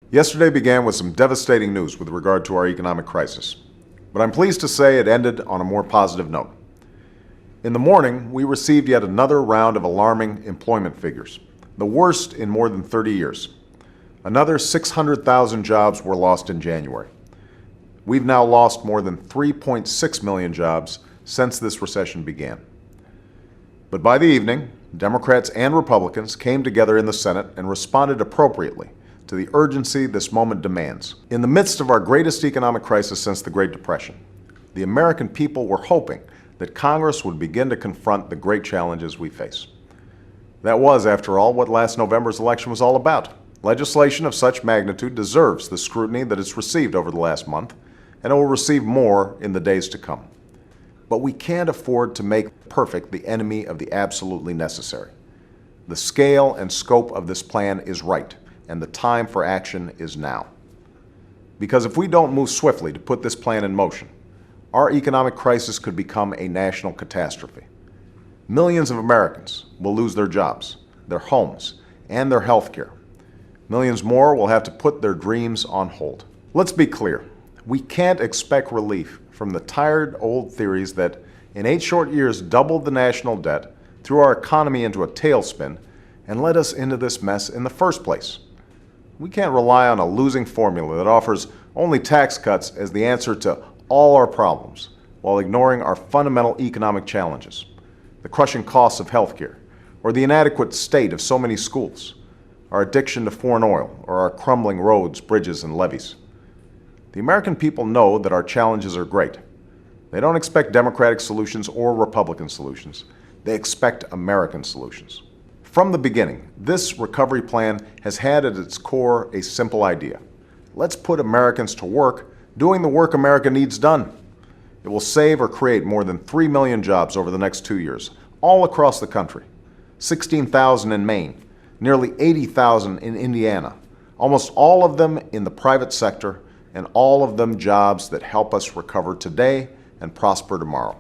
Yesterday began with some devastating news with regard to our economic crisis, but I'm pleased to say it ended on a more positive note. In the morning, we received yet another round of alarming employment figures, the worst in more than 30 years. Another 600,000 jobs were lost in January. We've now lost more than 3.6 million jobs since this recession began. But by the evening, Democrats and Republicans came together in the Senate and responded appropriately to the urgency this moment demands. In the midst of our greatest economic crisis since the Great Depression, the American people were hoping that Congress would begin to confront the great challenges we face. That was, after all, what last November's election was all about. Legislation of such magnitude deserves the scrutiny that it's received over the last month, and it will receive more in the days to come. But we can't afford to make perfect the enemy of the absolutely necessary. The scale and scope of this plan is right, and the time for action is now. Because if we don't move swiftly to put this plan in motion, our economic crisis could become a national catastrophe. Millions of Americans will lose their jobs, their homes, and their health care. Millions more will have to put their dreams on hold. Let's be clear. We can't expect relief from the tired old theories that in 8 short years doubled the national debt, threw our economy into a tailspin, and led us into this mess in the first place. We can't rely on a losing formula that offers only tax cuts as the answer to all our problems, while ignoring our fundamental economic challenges, the crushing costs of healthcare, or the inadequate state of so many schools, our addiction to foreign oil, or our crumbling roads, bridges, and levees. The American people know that our challenges are great. They don't expect Democratic solutions or Republican solutions. They expect American solutions. From the beginning, this recovery plan has had at its core a simple idea. Let's put Americans to work doing the work America needs done. It will save or create more than 3 million jobs over the next 2 years, all across the country. 16,000 in Maine, nearly 80,000 in Indiana, almost all of them in the private sector, and all of them jobs that help us recover today and prosper tomorrow.